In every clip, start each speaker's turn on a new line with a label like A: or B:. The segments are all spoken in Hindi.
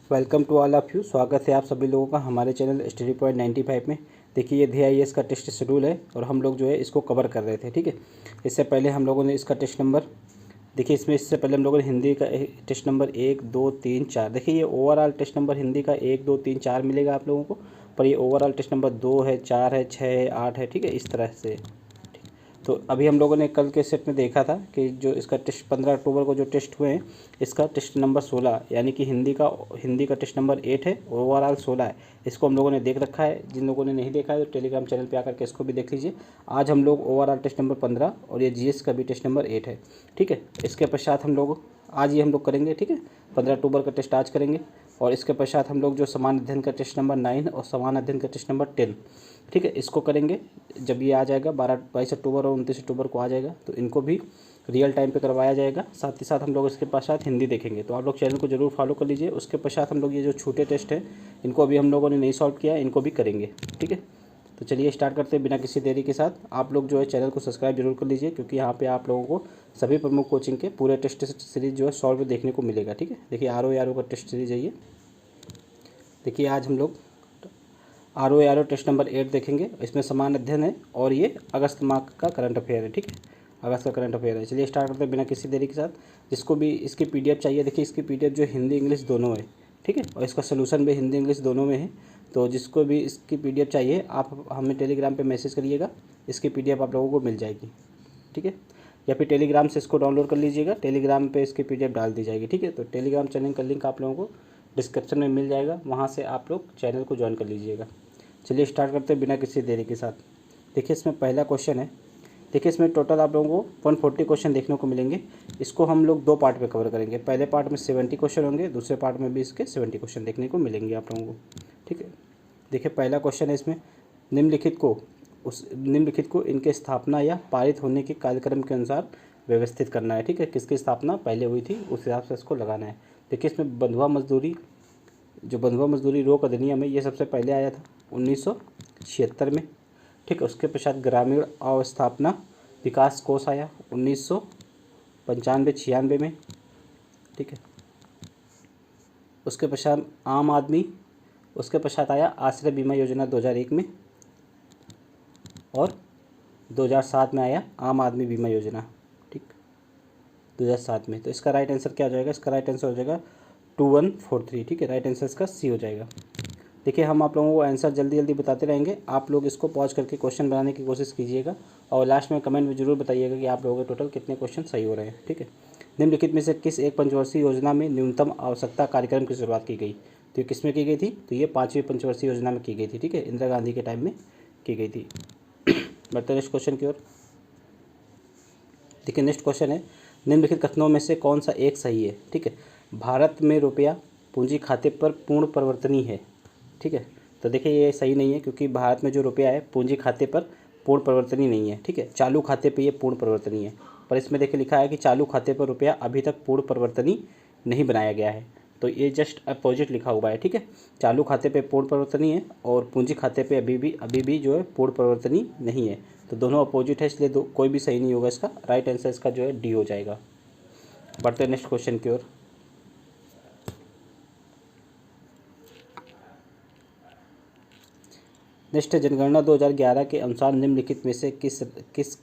A: Welcome to all of you. स्वागत है आप सभी लोगों का हमारे चैनल स्टडी पॉइंट 95 में। देखिए ये DIS का टेस्ट शेड्यूल है और हम लोग जो है इसको कवर कर रहे थे। ठीक है, इससे पहले हम लोगों ने इसका टेस्ट नंबर देखिए, इससे पहले हम लोगों ने हिंदी का टेस्ट नंबर 1 2 3 4। देखिए ये ओवरऑल टेस्ट नंबर हिंदी का 1 2 3 4 मिलेगा आप लोगों को, पर ये ओवरऑल टेस्ट नंबर 2 है, 4 है, 6 है, 8 है। ठीक है, इस तरह से। तो अभी हम लोगों ने कल के सेट में देखा था कि जो इसका टेस्ट 15 अक्टूबर को जो टेस्ट हुए हैं, इसका टेस्ट नंबर 16 यानी कि हिंदी का टेस्ट नंबर 8 है, ओवरऑल 16 है। इसको हम लोगों ने देख रखा है। जिन लोगों ने नहीं देखा है तो टेलीग्राम चैनल पे आकर के इसको भी देख लीजिए। आज हम लोग ओवरऑल टेस्ट नंबर 15 और ये GS का भी टेस्ट नंबर 8 है। ठीक है, इसके पश्चात हम लोग आज ये हम लोग करेंगे। ठीक है, 15 अक्टूबर का टेस्ट आज करेंगे और इसके पश्चात हम लोग जो समान अध्ययन का टेस्ट नंबर 9 और समान अध्ययन का टेस्ट नंबर 10, ठीक है, इसको करेंगे। जब ये आ जाएगा 22 अक्टूबर और 29 अक्टूबर को आ जाएगा तो इनको भी रियल टाइम पे करवाया जाएगा। साथ ही साथ हम लोग इसके पश्चात हिंदी देखेंगे। तो आप लोग चैनल को जरूर फॉलो कर लीजिए। उसके पश्चात हम लोग ये जो छोटे टेस्ट हैं इनको अभी हम लोगों ने नहीं सॉल्व किया, इनको भी करेंगे। ठीक है, तो चलिए स्टार्ट करते हैं बिना किसी देरी के साथ। आप लोग जो है चैनल को सब्सक्राइब जरूर कर लीजिए, क्योंकि यहाँ पे आप लोगों को सभी प्रमुख कोचिंग के पूरे टेस्ट सीरीज जो है सॉल्व देखने को मिलेगा। ठीक है, देखिए RO का टेस्ट सीरीज है ये। देखिए आज हम लोग RO टेस्ट नंबर 8 देखेंगे। इसमें समान अध्ययन है और ये अगस्त माह का करंट अफेयर है। ठीक है, अगस्त का करंट अफेयर है। चलिए स्टार्ट करते हैं बिना किसी देरी के साथ। जिसको भी इसकी PDF चाहिए, देखिए इसकी PDF जो हिंदी इंग्लिश दोनों है। ठीक है, और इसका सोल्यूशन भी हिंदी इंग्लिश दोनों में है। तो जिसको भी इसकी PDF चाहिए आप हमें टेलीग्राम पे मैसेज करिएगा, इसकी PDF आप लोगों को मिल जाएगी। ठीक है, या फिर टेलीग्राम से इसको डाउनलोड कर लीजिएगा, टेलीग्राम पे इसकी PDF डाल दी जाएगी। ठीक है, तो टेलीग्राम चैनल का लिंक आप लोगों को डिस्क्रिप्शन में मिल जाएगा, वहाँ से आप लोग चैनल को ज्वाइन कर लीजिएगा। चलिए स्टार्ट करते हैं बिना किसी देरी के साथ। देखिए इसमें पहला क्वेश्चन है। देखिए इसमें टोटल आप लोगों को 140 क्वेश्चन देखने को मिलेंगे। इसको हम लोग 2 पार्ट में कवर करेंगे। पहले पार्ट में 70 क्वेश्चन होंगे, दूसरे पार्ट में भी इसके 70 क्वेश्चन देखने को मिलेंगे आप लोगों को। ठीक है, देखिए पहला क्वेश्चन है इसमें, निम्नलिखित को इनके स्थापना या पारित होने के कार्यक्रम के अनुसार व्यवस्थित करना है। ठीक है, किसकी स्थापना पहले हुई थी उस हिसाब से इसको लगाना है। देखिए इसमें बंधुआ मजदूरी रोक अधिनियम है, ये सबसे पहले आया था 1976 में। ठीक है, उसके पश्चात ग्रामीण अवस्थापना विकास कोष आया 1995-96 में। ठीक है, उसके पश्चात आया आश्रय बीमा योजना 2001 में, और 2007 में आया आम आदमी बीमा योजना। ठीक, 2007 में। तो इसका राइट आंसर क्या हो जाएगा? इसका राइट आंसर हो जाएगा 2143। ठीक है, राइट आंसर इसका C हो जाएगा। देखिए हम आप लोगों को आंसर जल्दी जल्दी बताते रहेंगे, आप लोग इसको पॉज करके क्वेश्चन बनाने की कोशिश कीजिएगा और लास्ट में कमेंट में जरूर बताइएगा कि आप लोगों के टोटल कितने क्वेश्चन सही हो रहे हैं। ठीक है, निम्नलिखित में से किस एक पंचवर्षीय योजना में न्यूनतम आवश्यकता कार्यक्रम की शुरुआत की गई? तो ये किस में की गई थी? तो ये 5वीं पंचवर्षीय योजना में की गई थी। ठीक है, इंदिरा गांधी के टाइम में की गई थी। बढ़ते नेक्स्ट क्वेश्चन की ओर। देखिए नेक्स्ट क्वेश्चन है, निम्नलिखित कथनों में से कौन सा एक सही है? ठीक है, भारत में रुपया पूंजी खाते पर पूर्ण परिवर्तनीय है। ठीक है, तो देखिए ये सही नहीं है, क्योंकि भारत में जो रुपया है पूंजी खाते पर पूर्ण परिवर्तनीय नहीं है। ठीक है, चालू खाते पे ये पूर्ण परिवर्तनीय है, पर इसमें देखिए लिखा है कि चालू खाते पर रुपया अभी तक पूर्ण परिवर्तनीय नहीं बनाया गया है। तो ये जस्ट अपोजिट लिखा हुआ है। ठीक है, चालू खाते पे पूर्ण परिवर्तनीय है और पूंजी खाते पे अभी भी जो है पूर्ण परिवर्तनीय नहीं है। तो दोनों अपोजिट है, इसलिए कोई भी सही नहीं होगा। इसका राइट आंसर इसका जो है D हो जाएगा। बढ़ते हैं नेक्स्ट क्वेश्चन की ओर। नेक्स्ट जनगणना 2011 के अनुसार निम्नलिखित में से किस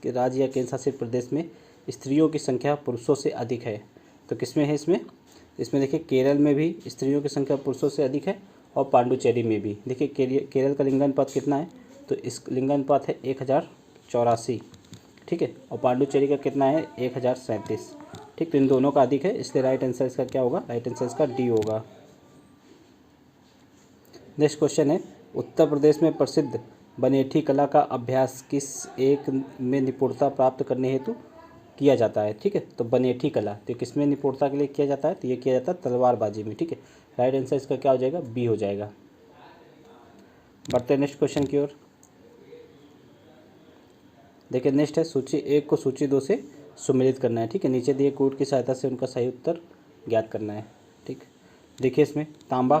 A: राज्य या केंद्र शासित प्रदेश में स्त्रियों की संख्या पुरुषों से अधिक है? तो किस में है? इसमें देखिए केरल में भी स्त्रियों की संख्या पुरुषों से अधिक है और पांडुचेरी में भी। देखिए केरल का लिंगानुपात कितना है? तो इस लिंगानुपात है 1084। ठीक है, और पांडुचेरी का कितना है? 1037। ठीक, तो इन दोनों का अधिक है, इसलिए राइट आंसर इसका क्या होगा? राइट आंसर इसका D होगा। नेक्स्ट क्वेश्चन है, उत्तर प्रदेश में प्रसिद्ध बनेठी कला का अभ्यास किस एक में निपुणता प्राप्त करने हेतु किया जाता है? ठीक है, तो बनेठी कला तो किस में निपुणता के लिए किया जाता है? तो ये किया जाता है तलवारबाजी में। ठीक है, राइट आंसर इसका क्या हो जाएगा? B हो जाएगा। बढ़ते हैं नेक्स्ट क्वेश्चन की ओर। देखिए नेक्स्ट है, सूची 1 को सूची 2 से सुमेलित करना है। ठीक है, नीचे दिए कोड की सहायता से उनका सही उत्तर ज्ञात करना है। ठीक, देखिए इसमें तांबा,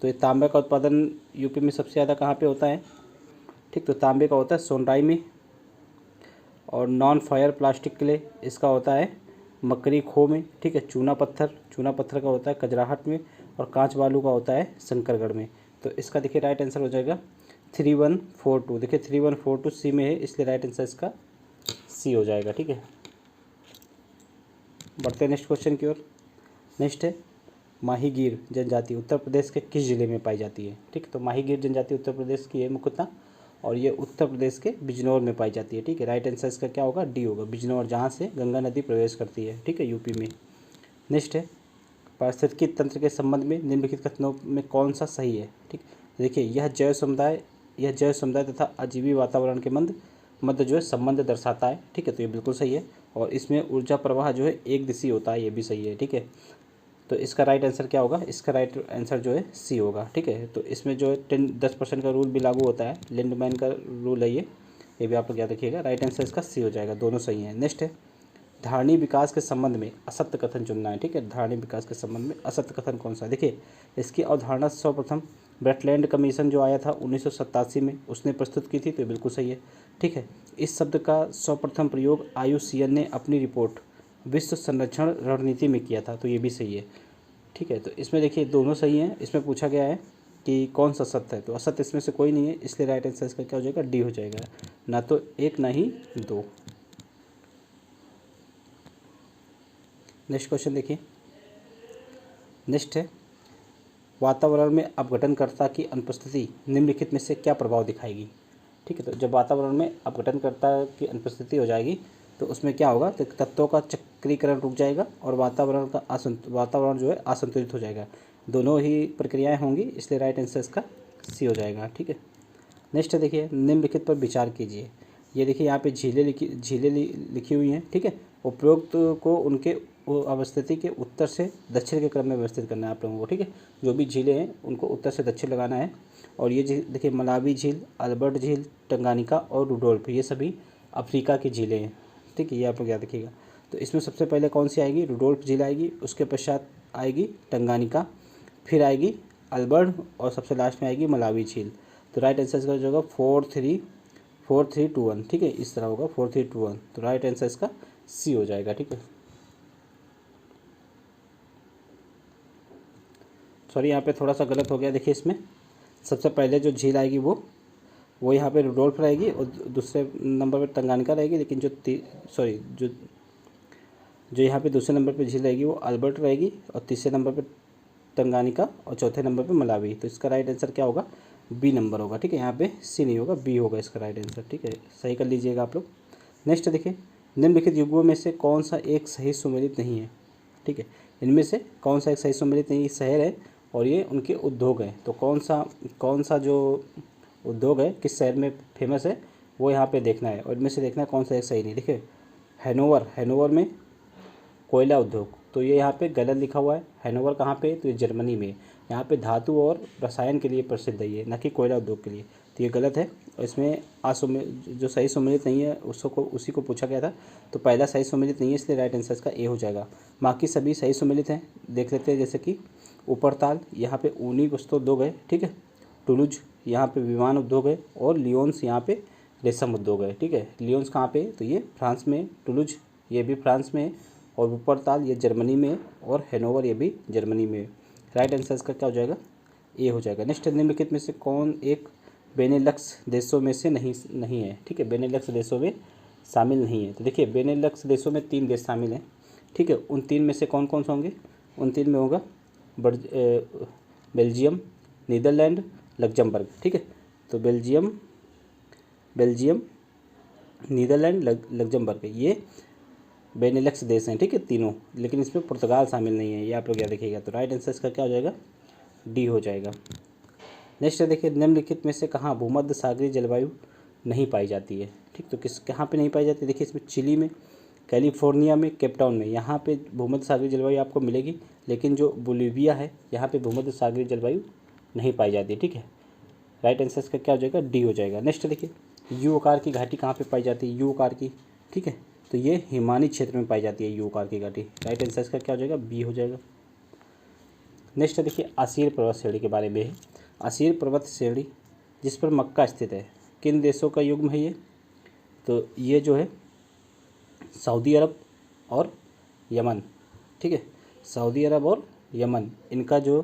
A: तो ये तांबे का उत्पादन यूपी में सबसे ज़्यादा कहाँ पे होता है? ठीक, तो तांबे का होता है सोनराई में। और नॉन फायर प्लास्टिक के लिए इसका होता है मकरी खो में। ठीक है, चूना पत्थर का होता है कजराहट में। और कांच बालू का होता है शंकरगढ़ में। तो इसका देखिए राइट आंसर हो जाएगा 3142। देखिए 3142 सी में है, इसलिए राइट आंसर इसका सी हो जाएगा। ठीक है, बढ़ते हैं नेक्स्ट क्वेश्चन की ओर। नेक्स्ट है माहीगीर जनजाति उत्तर प्रदेश के किस जिले में पाई जाती है। ठीक है, तो माहीगीर जनजाति उत्तर प्रदेश की है मुख्यतः, और ये उत्तर प्रदेश के बिजनौर में पाई जाती है। ठीक है, राइट आंसर इसका क्या होगा, डी होगा, बिजनौर, जहाँ से गंगा नदी प्रवेश करती है। ठीक है, यूपी में। नेक्स्ट है पारिस्थितिकी तंत्र के संबंध में निम्नलिखित कथनों में कौन सा सही है। ठीक, देखिए यह जैव समुदाय तथा अजीवी वातावरण के मध्य जो है संबंध दर्शाता है। ठीक है, तो ये बिल्कुल सही है, और इसमें ऊर्जा प्रवाह जो है एक दिशीय होता है, ये भी सही है। ठीक है, तो इसका राइट आंसर क्या होगा, इसका राइट आंसर जो है सी होगा। ठीक है, तो इसमें जो है 10% का रूल भी लागू होता है, लिंडमैन का रूल है ये भी आप लोग याद रखिएगा। राइट आंसर इसका सी हो जाएगा, दोनों सही हैं। नेक्स्ट है धारणी विकास के संबंध में असत्य कथन चुनना है। ठीक है, धारणी विकास के संबंध में असत्य कथन कौन सा है। देखिए इसकी अवधारणा सर्वप्रथम ब्रेटलैंड कमीशन जो आया था 1987 में, उसने प्रस्तुत की थी, तो बिल्कुल सही है। ठीक है, इस शब्द का सर्वप्रथम प्रयोग IUCN ने अपनी रिपोर्ट विश्व संरक्षण रणनीति में किया था, तो ये भी सही है। ठीक है, तो इसमें देखिए दोनों सही हैं। इसमें पूछा गया है कि कौन सा सत्य है, तो असत्य इसमें से कोई नहीं है, इसलिए राइट आंसर इसका क्या हो जाएगा, डी हो जाएगा, ना तो एक ना ही दो। नेक्स्ट क्वेश्चन देखिए। नेक्स्ट है वातावरण में अपघटनकर्ता की अनुपस्थिति निम्नलिखित में से क्या प्रभाव दिखाएगी। ठीक है, तो जब वातावरण में अपघटनकर्ता की अनुपस्थिति हो जाएगी तो उसमें क्या होगा, तो तत्वों का चक्रीकरण रुक जाएगा और वातावरण जो है असंतुलित हो जाएगा। दोनों ही प्रक्रियाएं होंगी, इसलिए राइट आंसर इसका सी हो जाएगा। ठीक है, नेक्स्ट देखिए निम्नलिखित पर विचार कीजिए। ये देखिए यहाँ पे झीलें लिखी हुई हैं। ठीक है, उपरोक्त को उनके अवस्थिति के उत्तर से दक्षिण के क्रम में व्यवस्थित करना है आप लोगों को। ठीक है, जो भी झीलें हैं उनको उत्तर से दक्षिण लगाना है। और ये झील देखिए मलावी झील, अल्बर्ट झील, टंगानिका और रुडोल्फ, ये सभी अफ्रीका की झीलें हैं। ठीक है, ये आप लोग याद रखिएगा। तो इसमें सबसे पहले कौन सी आएगी, रुडोल्फ झील आएगी, उसके पश्चात आएगी टंगानिका, फिर आएगी अल्बर्ट और सबसे लास्ट में आएगी मलावी झील। तो राइट आंसर इसका जो होगा 4-3-2-1। ठीक है, इस तरह होगा 4-3-2-1, तो राइट आंसर इसका सी हो जाएगा। ठीक है, सॉरी यहाँ पे थोड़ा सा गलत हो गया। देखिए इसमें सबसे पहले जो झील आएगी वो यहाँ पे रुडोल्फ रहेगी, और दूसरे नंबर पे टंगानिका रहेगी, लेकिन जो यहाँ पे दूसरे नंबर पे झील रहेगी वो अल्बर्ट रहेगी, और तीसरे नंबर पे टंगानिका, और चौथे नंबर पे मलावी। तो इसका राइट आंसर क्या होगा, बी नंबर होगा। ठीक है, यहाँ पे सी नहीं होगा, बी होगा इसका राइट आंसर। ठीक है, सही कर लीजिएगा आप लोग। नेक्स्ट देखिए निम्नलिखित युगों में से कौन सा एक सही सुमेलित नहीं है। ठीक है, इनमें से कौन सा एक सही सुमेलित नहीं, शहर है और ये उनके उद्योग हैं। तो कौन सा जो उद्योग है किस शहर में फेमस है वो यहाँ पे देखना है, और इनमें से देखना है कौन सा एक सही नहीं। देखिए हैनोवर में कोयला उद्योग, तो ये यहाँ पे गलत लिखा हुआ है। हैनोवर कहाँ पे, तो ये जर्मनी में। यहाँ पे धातु और रसायन के लिए प्रसिद्ध है ये, ना कि कोयला उद्योग के लिए, तो ये गलत है। और इसमें जो सही सम्मिलित नहीं है उसी को पूछा गया था, तो पहला सही सम्मिलित नहीं है, इसलिए राइट आंसर इसका ए हो जाएगा। बाकी सभी सही सम्मिलित हैं, देख लेते हैं। जैसे कि ऊपरताल, यहाँ पे ऊनी वस्त्र उद्योग है। ठीक है, टुलुज यहाँ पे विमान उद्योग है, और लियोन्स यहाँ पे रेशम उद्योग है। ठीक है, लियोन्स कहाँ पे, तो ये फ्रांस में, टुलुज ये भी फ्रांस में, और ऊपरताल ये जर्मनी में, और हैनोवर ये भी जर्मनी में। राइट आंसर इसका क्या हो जाएगा, ए हो जाएगा। नेक्स्ट निम्नलिखित में से कौन एक बेनेलक्स देशों में से नहीं है। ठीक है, बेनेलक्स देशों में शामिल नहीं है। तो देखिए बेनेलक्स देशों में 3 देश शामिल हैं। ठीक है, उन 3 में से कौन कौन से होंगे, उन 3 में होगा बेल्जियम, नीदरलैंड, लग्जमबर्ग। ठीक है, तो बेल्जियम, नीदरलैंड, लग्जमबर्ग, ये बेनेलक्स देश हैं। ठीक है, तीनों, लेकिन इसमें पुर्तगाल शामिल नहीं है, ये आप लोग याद रखिएगा। तो राइट आंसर इसका क्या हो जाएगा, डी हो जाएगा। नेक्स्ट देखिए निम्नलिखित में से कहाँ भूमध्य सागरीय जलवायु नहीं पाई जाती है। ठीक, तो कहाँ पे नहीं पाई जाती है, देखिए इसमें चिली में, कैलिफोर्निया में, केपटाउन में, यहाँ पे भूमध्य सागरीय जलवायु आपको मिलेगी, लेकिन जो बोलिविया है यहाँ पे भूमध्य सागरीय जलवायु नहीं पाई जाती है। ठीक है, राइट आंसर इसका क्या हो जाएगा, डी हो जाएगा। नेक्स्ट देखिए यू आकार की घाटी कहाँ पे पाई जाती है, यू आकार की। ठीक है, तो ये हिमानी क्षेत्र में पाई जाती है यू आकार की घाटी। राइट आंसर इसका क्या हो जाएगा, बी हो जाएगा। नेक्स्ट देखिए आसीर पर्वत श्रेणी के बारे में है। आसीर पर्वत श्रेणी जिस पर मक्का स्थित है, किन देशों का युग्म है ये, तो ये जो है सऊदी अरब और यमन। ठीक है, सऊदी अरब और यमन, इनका जो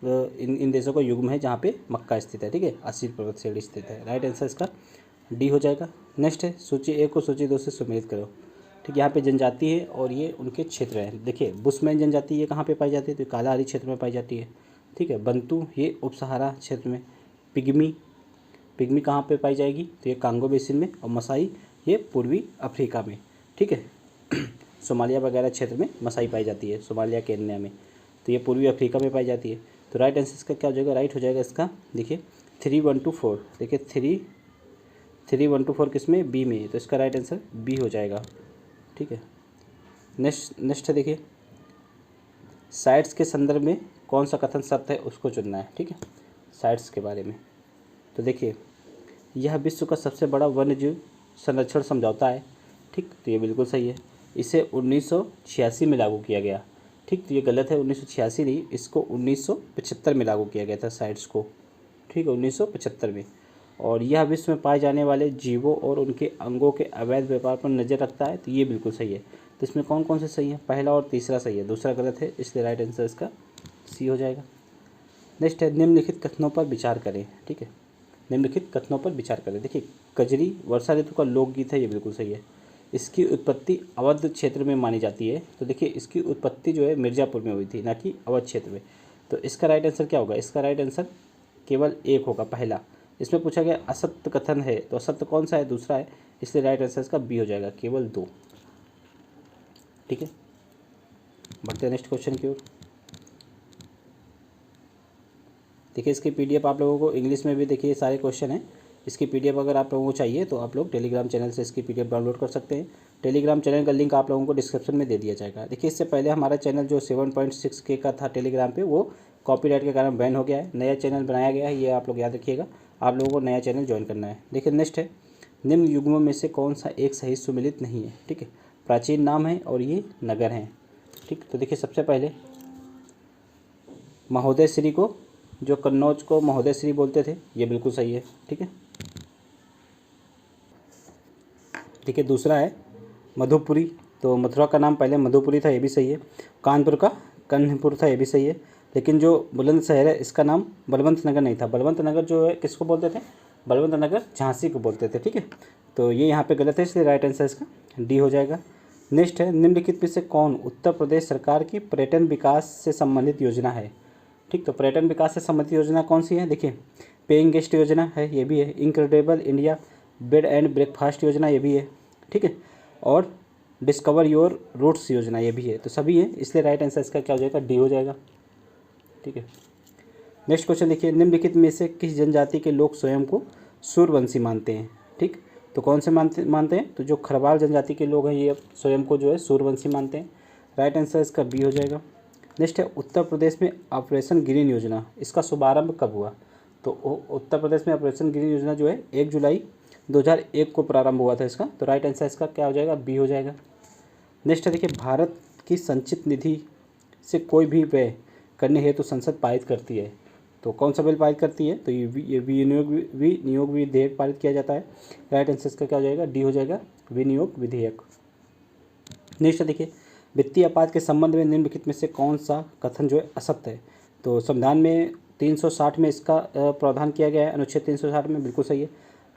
A: इन देशों का युग्म है जहाँ पे मक्का स्थित है, ठीक है, 80 पर्वत श्रेणी स्थित है। राइट आंसर इसका डी हो जाएगा। नेक्स्ट है सूची 1 को सूची 2 से सम्मिलित करो। ठीक, यहाँ पे जनजाति है और ये उनके क्षेत्र हैं। देखिए बुशमैन जनजाति ये कहाँ पे पाई जाती है, तो कालाहारी क्षेत्र में पाई जाती है। ठीक है, बंतू ये उप सहारा क्षेत्र में, पिग्मी कहाँ पे पाई जाएगी, तो ये कांगो बेसिन में, और मसाई ये पूर्वी अफ्रीका में। ठीक है, सोमालिया वगैरह क्षेत्र में मसाई पाई जाती है, सोमालिया केन्या में, तो ये पूर्वी अफ्रीका में पाई जाती है। तो राइट आंसर इसका क्या हो जाएगा, राइट हो जाएगा इसका। देखिए 3124, देखिए 3124 किस में, बी में, तो इसका राइट आंसर बी हो जाएगा। ठीक है, नेक्स्ट है देखिए साइट्स के संदर्भ में कौन सा कथन सत्य है उसको चुनना है। ठीक है, साइट्स के बारे में तो देखिए यह विश्व का सबसे बड़ा वन्यजीव संरक्षण समझौता है। ठीक, तो ये बिल्कुल सही है। इसे 1986 में लागू किया गया। ठीक, तो ये गलत है, 1986 नहीं, इसको 1975 में लागू किया गया था साइट्स को। ठीक है, 1975 में। और यह विश्व में पाए जाने वाले जीवों और उनके अंगों के अवैध व्यापार पर नज़र रखता है, तो ये बिल्कुल सही है। तो इसमें कौन कौन से सही है, पहला और तीसरा सही है, दूसरा गलत है, इसलिए राइट आंसर इसका सी हो जाएगा। नेक्स्ट है निम्नलिखित कथनों पर विचार करें। ठीक है, निम्नलिखित कथनों पर विचार करें। देखिए कजरी वर्षा ऋतु का लोकगीत है, ये बिल्कुल सही है। इसकी उत्पत्ति अवध क्षेत्र में मानी जाती है, तो देखिए इसकी उत्पत्ति जो है मिर्ज़ापुर में हुई थी, ना कि अवध क्षेत्र में। तो इसका राइट आंसर क्या होगा, इसका राइट आंसर केवल एक होगा, पहला। इसमें पूछा गया असत्य कथन है, तो असत्य कौन सा है, दूसरा है, इसलिए राइट आंसर इसका बी हो जाएगा, केवल 2। ठीक है, बढ़ते हैं नेक्स्ट क्वेश्चन की ओर। देखिए इसकी पीडीएफ आप लोगों को इंग्लिश में भी देखिए सारे क्वेश्चन हैं। इसकी पीडीएफ अगर आप लोगों को चाहिए तो आप लोग टेलीग्राम चैनल से इसकी पीडीएफ डाउनलोड कर सकते हैं। टेलीग्राम चैनल का लिंक आप लोगों को डिस्क्रिप्शन में दे दिया जाएगा। देखिए इससे पहले हमारा चैनल जो 7.6K का था टेलीग्राम पे, वो कॉपीराइट के कारण बैन हो गया है। नया चैनल बनाया गया है, ये आप लोग याद रखिएगा, आप लोगों को नया चैनल ज्वाइन करना है। देखिए नेक्स्ट है निम्न युग्मों में से कौन सा एक सही सुमिलित नहीं है। ठीक है, प्राचीन नाम है और ये नगर हैं। ठीक, तो देखिए सबसे पहले महोदय श्री को, जो कन्नौज को महोदय श्री बोलते थे, ये बिल्कुल सही है। ठीक है, देखिए दूसरा है मधुपुरी, तो मथुरा का नाम पहले मधुपुरी था, ये भी सही है। कानपुर का कन्हपुर था, ये भी सही है। लेकिन जो बुलंदशहर है इसका नाम बलवंत नगर नहीं था। बलवंत नगर जो है किसको बोलते थे, बलवंत नगर झांसी को बोलते थे। ठीक है, तो ये यहाँ पे गलत है, इसलिए राइट आंसर इसका डी हो जाएगा। नेक्स्ट है निम्नलिखित में से कौन उत्तर प्रदेश सरकार की पर्यटन विकास से संबंधित योजना है। ठीक, तो पर्यटन विकास से संबंधित योजना कौन सी है, देखिए पेइंग गेस्ट योजना है, ये भी है। Incredible India bed and breakfast योजना, ये भी है। ठीक है, और डिस्कवर योर रूट्स योजना, ये भी है। तो सभी है, इसलिए राइट आंसर इसका क्या हो जाएगा, डी हो जाएगा। ठीक है, नेक्स्ट क्वेश्चन देखिए निम्नलिखित में से किस जनजाति के लोग स्वयं को सूर्यवंशी मानते हैं। ठीक, तो कौन से मानते हैं, तो जो खरवाल जनजाति के लोग हैं ये स्वयं को जो है सूर्यवंशी मानते हैं। राइट आंसर इसका बी हो जाएगा। नेक्स्ट है उत्तर प्रदेश में ऑपरेशन ग्रीन योजना, इसका शुभारंभ कब हुआ, तो उत्तर प्रदेश में ऑपरेशन ग्रीन योजना जो है 1 जुलाई 2001 को प्रारंभ हुआ था इसका। तो राइट आंसर इसका क्या हो जाएगा, बी हो जाएगा। नेक्स्ट है देखिए भारत की संचित निधि से कोई भी व्यय करने हेतु संसद पारित करती है, तो कौन सा बिल पारित करती है, तो ये विनियोग विधेयक पारित किया जाता है। राइट आंसर इसका क्या हो जाएगा, डी हो जाएगा, विनियोग विधेयक। नेक्स्ट देखिए वित्तीय आपात के संबंध में निम्नलिखित में से कौन सा कथन जो है असत्य है, तो संविधान में 360 में इसका प्रावधान किया गया है, अनुच्छेद 360 में, बिल्कुल सही है।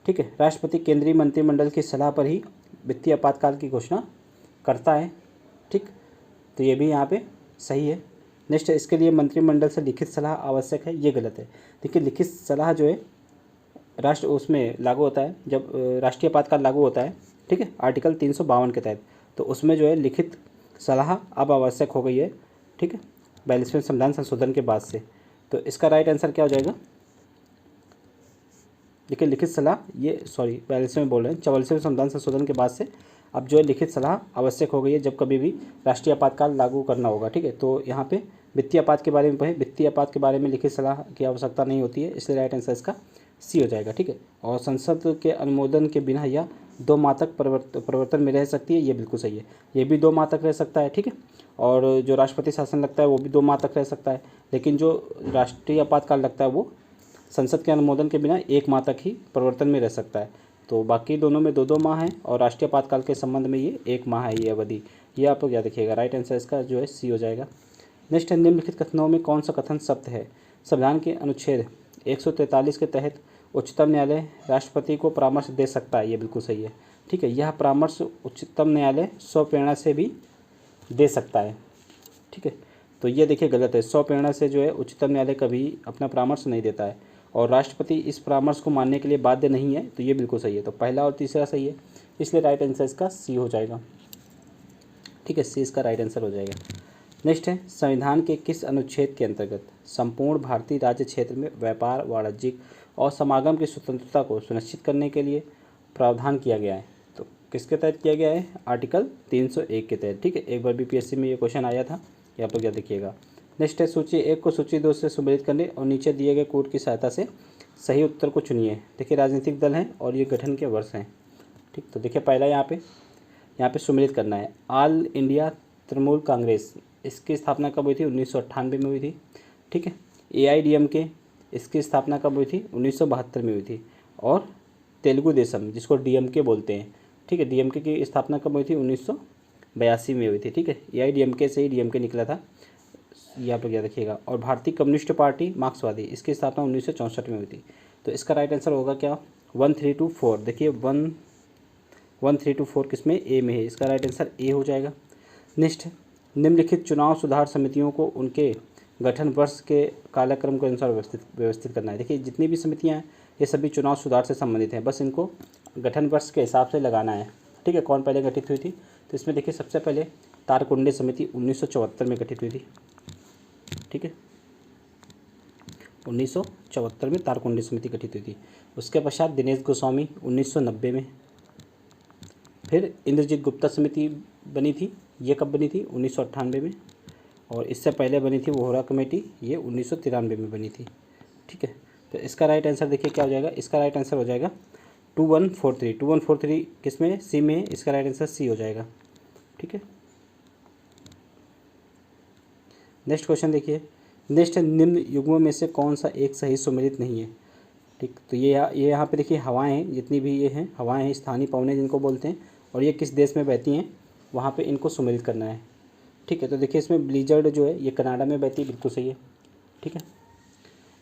A: ठीक है, राष्ट्रपति केंद्रीय मंत्रिमंडल की सलाह पर ही वित्तीय आपातकाल की घोषणा करता है। ठीक, तो ये भी यहाँ पे सही है। नेक्स्ट है इसके लिए मंत्रिमंडल से लिखित सलाह आवश्यक है, ये गलत है। देखिए लिखित सलाह जो है राष्ट्र उसमें लागू होता है जब राष्ट्रीय आपातकाल लागू होता है। ठीक है, आर्टिकल 352 के तहत, तो उसमें जो है लिखित सलाह अब आवश्यक हो गई है। ठीक है, 42वें संविधान संशोधन के बाद से। तो इसका राइट आंसर क्या हो जाएगा, देखिए लिखित सलाह, ये 42वें बोल रहे हैं, 44वें संविधान संशोधन के बाद से अब जो है लिखित सलाह आवश्यक हो गई है जब कभी भी राष्ट्रीय आपातकाल लागू करना होगा। ठीक है, तो यहाँ पे वित्तीय आपात के बारे में पढ़े, वित्तीय आपात के बारे में लिखित सलाह की आवश्यकता नहीं होती है, इसलिए राइट आंसर इसका सी हो जाएगा। ठीक है, और संसद के अनुमोदन के बिना यह 2 माह तक परिवर्तन में रह सकती है, ये बिल्कुल सही है। ये भी 2 माह तक रह सकता है। ठीक है, और जो राष्ट्रपति शासन लगता है वो भी 2 माह तक रह सकता है, लेकिन जो राष्ट्रीय आपातकाल लगता है वो संसद के अनुमोदन के बिना 1 माह तक ही परिवर्तन में रह सकता है। तो बाकी दोनों में 2-2 माह हैं, और राष्ट्रीय आपातकाल के संबंध में ये 1 माह है, ये अवधि, ये आप लोग याद रखिएगा। राइट आंसर इसका जो है सी हो जाएगा। नेक्स्ट है निम्नलिखित कथनों में कौन सा कथन सत्य है, संविधान के अनुच्छेद 143 के तहत उच्चतम न्यायालय राष्ट्रपति को परामर्श दे सकता है, ये बिल्कुल सही है। ठीक है, यह परामर्श उच्चतम न्यायालय स्वप्रेरणा से भी दे सकता है। ठीक है, तो ये देखिए गलत है, स्वप्रेरणा से जो है उच्चतम न्यायालय कभी अपना परामर्श नहीं देता है और राष्ट्रपति इस परामर्श को मानने के लिए बाध्य नहीं है, तो ये बिल्कुल सही है। तो पहला और तीसरा सही है, इसलिए राइट आंसर इसका सी हो जाएगा। ठीक है, सी इसका राइट आंसर हो जाएगा। नेक्स्ट है, संविधान के किस अनुच्छेद के अंतर्गत संपूर्ण भारतीय राज्य क्षेत्र में व्यापार, वाणिज्यिक और समागम की स्वतंत्रता को सुनिश्चित करने के लिए प्रावधान किया गया है? तो किसके तहत किया गया है? आर्टिकल 301 के तहत। ठीक है, एक बार बीपीएससी में ये क्वेश्चन आया था, ये आप लोग याद रखिएगा। नेक्स्ट है, सूची 1 को सूची 2 से सम्मिलित करने और नीचे दिए गए कोड की सहायता से सही उत्तर को चुनिए। देखिए राजनीतिक दल हैं और ये गठन के वर्ष हैं। ठीक, तो देखिए पहला यहाँ पे सम्मिलित करना है। ऑल इंडिया तृणमूल कांग्रेस, इसकी स्थापना कब हुई थी? 1998 में हुई थी। ठीक है, AIDMK, इसकी स्थापना कब हुई थी? 1972 में हुई थी। और तेलुगु देशम, जिसको DMK बोलते हैं, ठीक है, DMK की स्थापना कब हुई थी? 1982 में हुई थी। ठीक है, AIDMK से ही DMK निकला था, ये आप लोग याद रखिएगा। और भारतीय कम्युनिस्ट पार्टी मार्क्सवादी, इसकी स्थापना 1964 में हुई थी। तो इसका राइट आंसर होगा क्या? 1, 3, 2, 4। देखिए 1, 3, 2, 4 किसमें? ए में है, इसका राइट आंसर ए हो जाएगा। नेक्स्ट, निम्नलिखित चुनाव सुधार समितियों को उनके गठन वर्ष के कालक्रम के अनुसार व्यवस्थित करना है। देखिए जितनी भी समितियां हैं ये सभी चुनाव सुधार से संबंधित हैं, बस इनको गठन वर्ष के हिसाब से लगाना है। ठीक है, कौन पहले गठित हुई थी? तो इसमें देखिए सबसे पहले तारकुंडे समिति 1974 में गठित हुई थी। ठीक है, 1974 में तारकुंडे समिति गठित हुई थी। उसके पश्चात दिनेश गोस्वामी 1990 में। फिर इंद्रजीत गुप्ता समिति बनी थी, ये कब बनी थी? 1998 में। और इससे पहले बनी थी वोहरा कमेटी, ये 1993 में बनी थी। ठीक है, तो इसका राइट आंसर देखिए क्या हो जाएगा? इसका राइट आंसर हो जाएगा 2143। 2143 किस में? सी में, इसका राइट आंसर सी हो जाएगा। ठीक है, नेक्स्ट क्वेश्चन देखिए। नेक्स्ट, निम्न युग्मों में से कौन सा एक सही सुमेलित नहीं है? ठीक, तो ये यहाँ पे देखिए हवाएं हैं, जितनी भी ये हैं हवाएं हैं, स्थानीय पवनें जिनको बोलते हैं, और ये किस देश में बहती हैं, वहाँ पे इनको सुमेलित करना है। ठीक है, तो देखिए इसमें ब्लिजर्ड जो है ये कनाडा में बहती है, बिल्कुल सही है। ठीक है,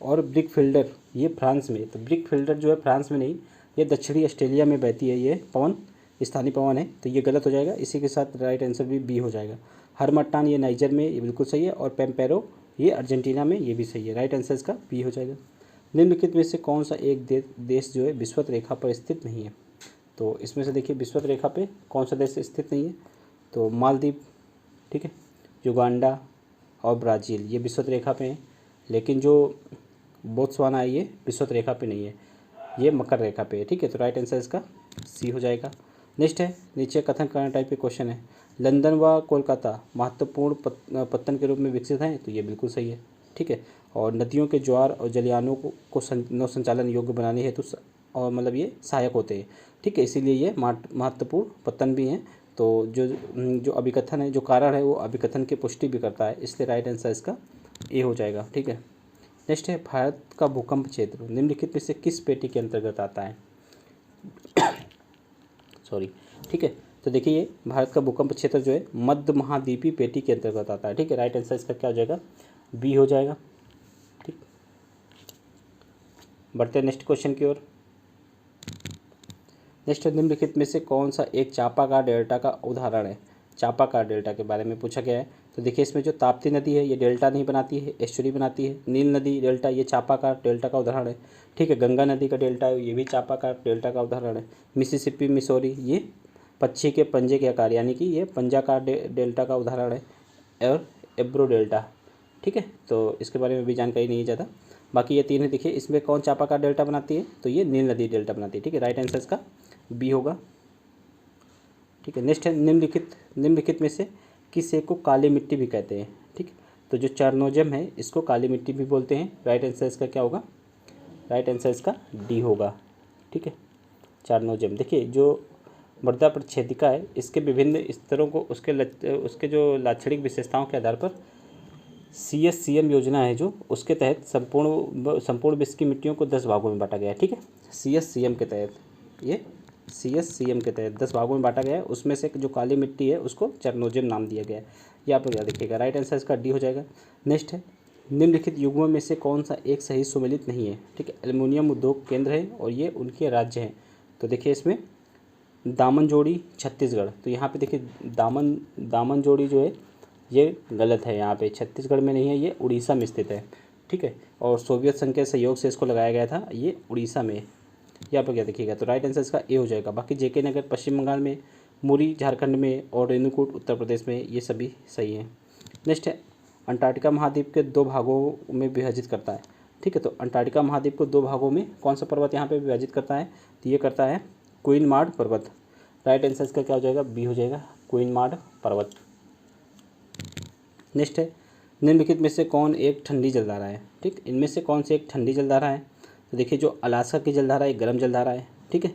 A: और ब्रिक फिल्डर ये फ्रांस में, तो ब्रिक फिल्डर जो है फ्रांस में नहीं, ये दक्षिणी ऑस्ट्रेलिया में बहती है, ये पवन स्थानीय पवन है, तो ये गलत हो जाएगा। इसी के साथ राइट आंसर भी बी हो जाएगा। हरमट्टान ये नाइजर में, ये बिल्कुल सही है। और पेम्पेरो ये अर्जेंटीना में, ये भी सही है। राइट आंसर इसका बी हो जाएगा। निम्नलिखित में से कौन सा एक देश जो है विषुवत रेखा पर स्थित नहीं है? तो इसमें से देखिए विषुवत रेखा पे कौन सा देश स्थित नहीं है? तो मालदीव, ठीक है, युगांडा और ब्राज़ील ये विषुवत रेखा पे हैं, लेकिन जो बोत्सवाना है ये विषुवत रेखा पे नहीं है, ये मकर रेखा पे है। ठीक है, तो राइट आंसर इसका सी हो जाएगा। नेक्स्ट है, नीचे कथन करना टाइप के क्वेश्चन है। लंदन व कोलकाता महत्वपूर्ण पत्तन के रूप में विकसित हैं, तो ये बिल्कुल सही है। ठीक है, और नदियों के ज्वार और जलयानों को नौ संचालन योग्य बनाने हेतु और मतलब ये सहायक होते हैं। ठीक है, इसीलिए ये महत्वपूर्ण पत्तन भी हैं। तो जो अभिकथन है, जो कारण है, वो अभिकथन की पुष्टि भी करता है, इसलिए राइट आंसर इसका ए हो जाएगा। ठीक है, नेक्स्ट है, भारत का भूकंप क्षेत्र निम्नलिखित में से किस पेटी के अंतर्गत आता है? सॉरी। ठीक है, तो देखिए ये भारत का भूकंप क्षेत्र जो है मध्य महाद्वीपीय पेटी के अंतर्गत आता है। ठीक है, राइट आंसर इसका क्या हो जाएगा? बी हो जाएगा। ठीक, बढ़ते हैं नेक्स्ट क्वेश्चन की ओर। नेक्स्ट, निम्नलिखित में से कौन सा एक चापाकार डेल्टा का उदाहरण है? चापाकार डेल्टा के बारे में पूछा गया है। तो देखिए इसमें जो ताप्ती नदी है ये डेल्टा नहीं बनाती है, एस्चुरी बनाती है। नील नदी डेल्टा, ये चापाकार डेल्टा का उदाहरण है। ठीक है, गंगा नदी का डेल्टा है, ये भी चापाकार डेल्टा का उदाहरण है। मिसिसिपी, मिसौरी ये पक्षी के पंजे के आकार, यानी कि ये पंजाकार डेल्टा का उदाहरण है। और एब्रो डेल्टा, ठीक है, तो इसके बारे में भी जानकारी नहीं है ज़्यादा। बाकी ये तीन है। देखिए इसमें कौन चापाकार डेल्टा बनाती है? तो ये नील नदी डेल्टा बनाती है। ठीक है, राइट आंसर इसका बी होगा। ठीक है, नेक्स्ट है, निम्नलिखित में से किस एक को काली मिट्टी भी कहते हैं? ठीक, तो जो चरनोजम है इसको काली मिट्टी भी बोलते हैं। राइट आंसर इसका क्या होगा? राइट आंसर इसका डी होगा। ठीक है, चरनोजम। देखिए जो मृदा प्रक्षेदिका है इसके विभिन्न स्तरों को उसके जो लाक्षणिक विशेषताओं के आधार पर CSCM योजना है जो, उसके तहत संपूर्ण विश्व की मिट्टियों को 10 भागों में बांटा गया है। ठीक है, CSCM के तहत, ये CSCM के तहत 10 भागों में बांटा गया है। उसमें से जो काली मिट्टी है उसको चरनोजम नाम दिया गया है, ये आप लोग याद रखिएगा। राइट आंसर इसका डी हो जाएगा। नेक्स्ट है, निम्नलिखित युग्मों में से कौन सा एक सही सुमेलित नहीं है? ठीक है, एल्युमिनियम उद्योग केंद्र है और ये उनके राज्य हैं। तो देखिए इसमें दामनजोड़ी छत्तीसगढ़, तो यहाँ पे देखिए दामनजोड़ी जो है ये गलत है, यहाँ पे छत्तीसगढ़ में नहीं है, ये उड़ीसा में स्थित है। ठीक है, और सोवियत संघ के सहयोग से इसको लगाया गया था, ये उड़ीसा में है। यहाँ पर क्या देखिएगा, तो राइट आंसर इसका ए हो जाएगा। बाकी जेके नगर पश्चिम बंगाल में, मुरी झारखंड में और रेणुकूट उत्तर प्रदेश में, ये सभी सही हैं। नेक्स्ट है, अंटार्कटिका महाद्वीप के 2 भागों में विभाजित करता है। ठीक है, तो अंटार्कटिका महाद्वीप को 2 भागों में कौन सा पर्वत यहाँ पे विभाजित करता है? तो ये करता है क्वीन-मार्ड पर्वत। राइट आंसर इसका क्या हो जाएगा? बी हो जाएगा, क्वीन-मार्ड पर्वत। नेक्स्ट है, निम्नलिखित में से कौन एक ठंडी जलधारा है? ठीक, इनमें से कौन सी एक ठंडी जलधारा है? तो देखिए जो अलास्का की जलधारा है गर्म जलधारा है। ठीक है,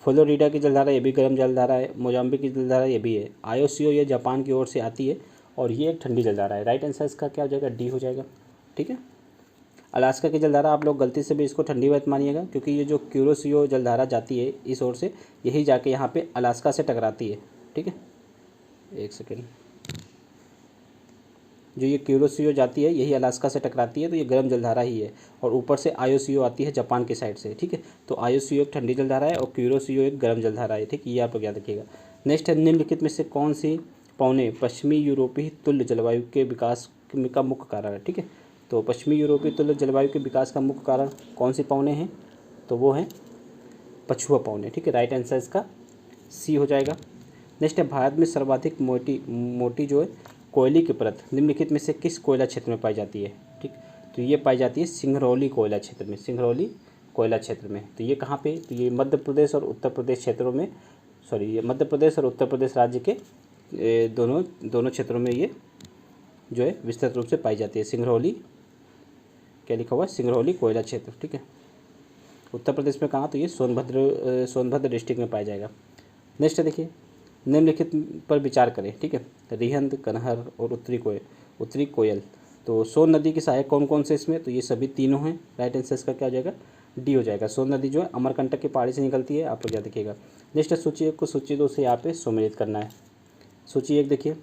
A: फ्लोरिडा की जलधारा ये भी गर्म जलधारा है, मोजाम्बिक की जलधारा ये भी है, आयोसीओ ये जापान की ओर से आती है और ये एक ठंडी जलधारा है। राइट आंसर इसका क्या हो जाएगा? डी हो जाएगा। ठीक है, अलास्का की जलधारा आप लोग गलती से भी इसको ठंडी मत मानिएगा, क्योंकि ये जो क्यूरोसियो जलधारा जाती है इस ओर से, यही जाके यहाँ पे अलास्का से टकराती है। ठीक है, एक सेकेंड, जो ये क्यूरोसियो जाती है यही अलास्का से टकराती है, तो ये गर्म जलधारा ही है। और ऊपर से आयोसीओ आती है जापान की साइड से। ठीक है, तो आयोसीओ एक ठंडी जलधारा है और क्यूरोसियो एक गर्म जलधारा है। ठीक, ये आप लोग याद रखिएगा। नेक्स्ट है, निम्नलिखित में से कौन सी पौने पश्चिमी यूरोपीय तुल्य जलवायु के विकास का मुख्य कारण है? ठीक है, तो पश्चिमी यूरोपीय तुल्य जलवायु के विकास का मुख्य कारण कौन सी पौने हैं? तो वो हैं पछुआ पौने। ठीक है, राइट आंसर इसका सी हो जाएगा। नेक्स्ट है, भारत में सर्वाधिक मोटी जो है कोयले की परत निम्नलिखित में से किस कोयला क्षेत्र में पाई जाती है? ठीक, तो ये पाई जाती है सिंगरौली कोयला क्षेत्र में, सिंगरौली कोयला क्षेत्र में। तो ये कहाँ पे? तो ये मध्य प्रदेश और उत्तर प्रदेश क्षेत्रों में, ये मध्य प्रदेश और उत्तर प्रदेश राज्य के दोनों क्षेत्रों में ये जो है विस्तृत रूप से पाई जाती है। सिंगरौली, क्या लिखा हुआ है? सिंगरौली कोयला क्षेत्र। ठीक है, उत्तर प्रदेश में कहाँ? तो ये सोनभद्र डिस्ट्रिक्ट में पाया जाएगा। नेक्स्ट देखिए, निम्नलिखित पर विचार करें। ठीक है, रिहंद, कनहर और उत्तरी कोयल। तो सोन नदी के सहायक कौन कौन से इसमें? तो ये सभी तीनों हैं। राइट आंसर इसका क्या हो जाएगा? डी हो जाएगा। सोन नदी जो है अमरकंटक की पहाड़ी से निकलती है, आप लोग याद रखिएगा। नेक्स्ट है, सूची 1 को सूची 2 से यहाँ पे सम्मिलित करना है। सूची 1 देखिए,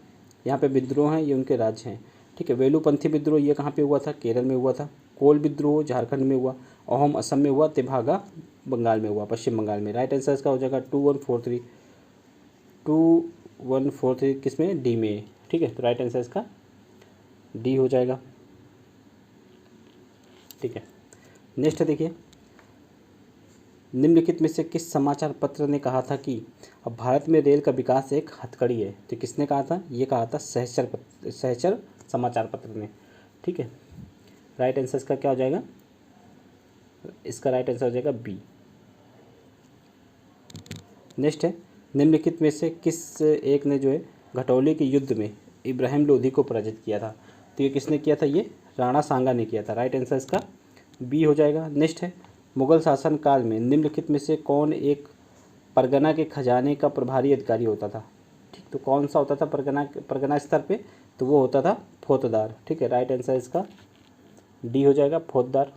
A: यहाँ पे विद्रोह हैं, ये उनके राज्य हैं। ठीक है, वेलुपंथी विद्रोह ये कहाँ पे हुआ था? केरल में हुआ था। कोल विद्रोह झारखंड में हुआ, अहोम असम में हुआ, तेभागा बंगाल में हुआ, पश्चिम बंगाल में। राइट आंसर इसका हो जाएगा 2143 किस में? डी में। ठीक है, तो राइट आंसर इसका डी हो जाएगा। ठीक है, नेक्स्ट देखिए, निम्नलिखित में से किस समाचार पत्र ने कहा था कि अब भारत में रेल का विकास एक हथकड़ी है? तो किसने कहा था? ये कहा था सहचर समाचार पत्र ने। ठीक है, राइट आंसर इसका क्या हो जाएगा? इसका राइट आंसर हो जाएगा बी। नेक्स्ट है, निम्नलिखित में से किस एक ने जो है घटौली के युद्ध में इब्राहिम लोधी को पराजित किया था? तो ये किसने किया था? ये राणा सांगा ने किया था। राइट आंसर इसका बी हो जाएगा। नेक्स्ट है, मुगल शासन काल में निम्नलिखित में से कौन एक परगना के खजाने का प्रभारी अधिकारी होता था? ठीक, तो कौन सा होता था परगना स्तर पे? तो वो होता था फौजदार। ठीक है, राइट आंसर इसका डी हो जाएगा, फौजदार।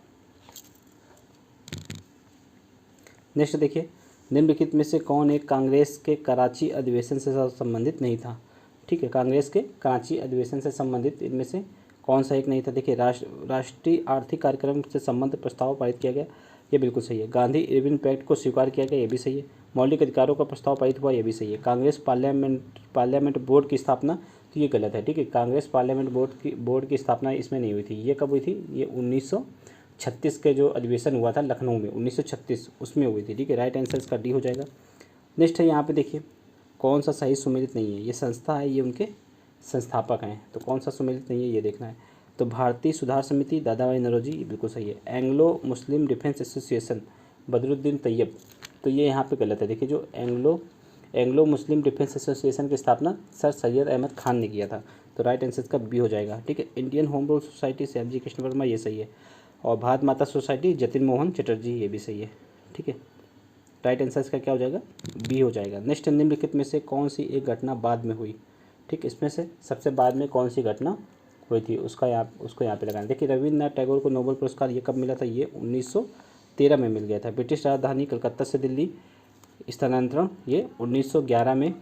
A: नेक्स्ट देखिए, निम्नलिखित में से कौन एक कांग्रेस के कराची अधिवेशन से संबंधित नहीं था? ठीक है, कांग्रेस के कराची अधिवेशन से संबंधित इनमें से कौन सा एक नहीं था? देखिए, राष्ट्रीय आर्थिक कार्यक्रम से संबंध प्रस्ताव पारित किया गया, ये बिल्कुल सही है। गांधी इरविन पैक्ट को स्वीकार किया गया, ये भी सही है। मौलिक अधिकारों का प्रस्ताव पारित हुआ, ये भी सही है। कांग्रेस पार्लियामेंट बोर्ड की स्थापना, तो ये गलत है। ठीक है, कांग्रेस पार्लियामेंट बोर्ड की स्थापना इसमें नहीं हुई थी। ये कब हुई थी? ये 1936 के जो अधिवेशन हुआ था लखनऊ में 1936, उसमें हुई थी। ठीक है, राइट आंसर इसका डी हो जाएगा। नेक्स्ट है, यहाँ पे देखिए कौन सा सही सुमेलित नहीं है? ये संस्था है, ये उनके संस्थापक हैं, तो कौन सा सुमेलित नहीं है ये देखना है। तो भारतीय सुधार समिति, दादा भाई नौरोजी, ये बिल्कुल सही है। एंग्लो मुस्लिम डिफेंस एसोसिएशन, बदरुद्दीन तैयब, तो ये यहाँ पे गलत है। देखिए, जो एंग्लो मुस्लिम डिफेंस एसोसिएशन की स्थापना सर सैयद अहमद खान ने किया था, तो राइट आंसर इसका बी हो जाएगा। ठीक है, इंडियन होम रूल सोसाइटी से श्यामजी कृष्ण वर्मा, ये सही है। और भारत माता सोसाइटी जतिन मोहन चटर्जी, ये भी सही है। ठीक है, राइट आंसर इसका क्या हो जाएगा? बी हो जाएगा। नेक्स्ट, निम्नलिखित में से कौन सी एक घटना बाद में हुई? ठीक, इसमें से सबसे बाद में कौन सी घटना हुई थी उसको यहाँ पे लगाना। देखिए, रविन्द्रनाथ टैगोर को नोबेल पुरस्कार ये कब मिला था? ये 1913 में मिल गया था। ब्रिटिश राजधानी कलकत्ता से दिल्ली स्थानांतरण, ये 1911 में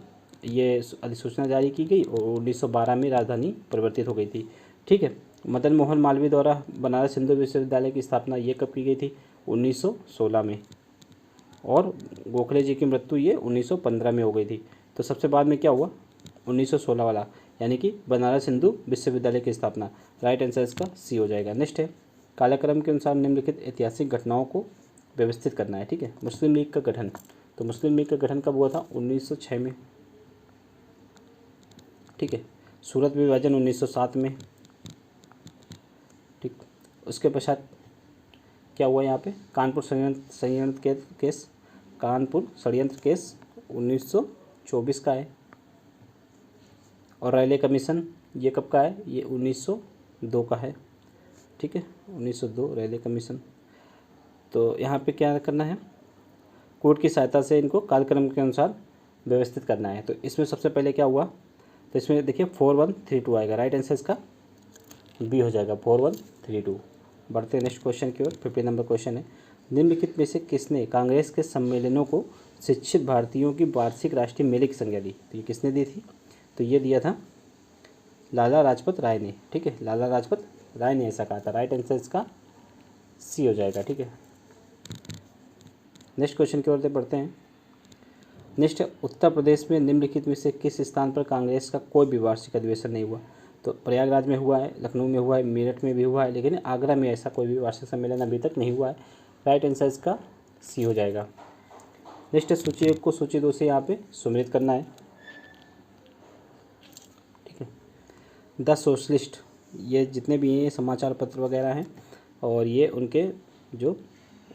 A: ये अधिसूचना जारी की गई और 1912 में राजधानी परिवर्तित हो गई थी। ठीक है, मदन मोहन मालवीय द्वारा बनारस हिंदू विश्वविद्यालय की स्थापना ये कब की गई थी? 1916 में। और गोखले जी की मृत्यु ये 1915 में हो गई थी। तो सबसे बाद में क्या हुआ? 1916 वाला, यानी कि बनारस हिंदू विश्वविद्यालय की स्थापना। राइट आंसर इसका सी हो जाएगा। नेक्स्ट है, कालक्रम के अनुसार निम्नलिखित ऐतिहासिक घटनाओं को व्यवस्थित करना है। ठीक है, मुस्लिम लीग का गठन। तो मुस्लिम लीग का गठन कब हुआ था? 1906 में। ठीक है, सूरत विभाजन 1907 में। ठीक, उसके पश्चात क्या हुआ यहाँ पे? कानपुर षड्यंत्र केस, कानपुर षड्यंत्र केस 1924 का है। और रेले कमीशन ये कब का है? ये 1902 का है। ठीक है, 1902 रेले कमीशन। तो यहाँ पे क्या करना है? कोर्ट की सहायता से इनको कालक्रम के अनुसार व्यवस्थित करना है। तो इसमें सबसे पहले क्या हुआ? तो इसमें देखिए 4132 आएगा। राइट आंसर इसका बी हो जाएगा, 4132। बढ़ते हैं नेक्स्ट क्वेश्चन की ओर। 50 नंबर क्वेश्चन है, निम्नलिखित में से किसने कांग्रेस के सम्मेलनों को शिक्षित भारतीयों की वार्षिक राष्ट्रीय मेले की संज्ञा दी? तो ये किसने दी थी? तो ये दिया था लाला लाजपत राय ने। ठीक है, लाला लाजपत राय ने ऐसा कहा था। राइट आंसर इसका सी हो जाएगा। ठीक है, नेक्स्ट क्वेश्चन की ओर बढ़ते हैं। नेक्स्ट, उत्तर प्रदेश में निम्नलिखित में से किस स्थान पर कांग्रेस का कोई भी वार्षिक अधिवेशन नहीं हुआ? तो प्रयागराज में हुआ है, लखनऊ में हुआ है, मेरठ में भी हुआ है, लेकिन आगरा में ऐसा कोई भी वार्षिक सम्मेलन अभी तक नहीं हुआ है। राइट आंसर इसका सी हो जाएगा। नेक्स्ट, सूची 1 को सूची 2 से यहाँ पे सुमेलित करना है। ठीक है, द सोशलिस्ट, ये जितने भी हैं समाचार पत्र वगैरह हैं, और ये उनके जो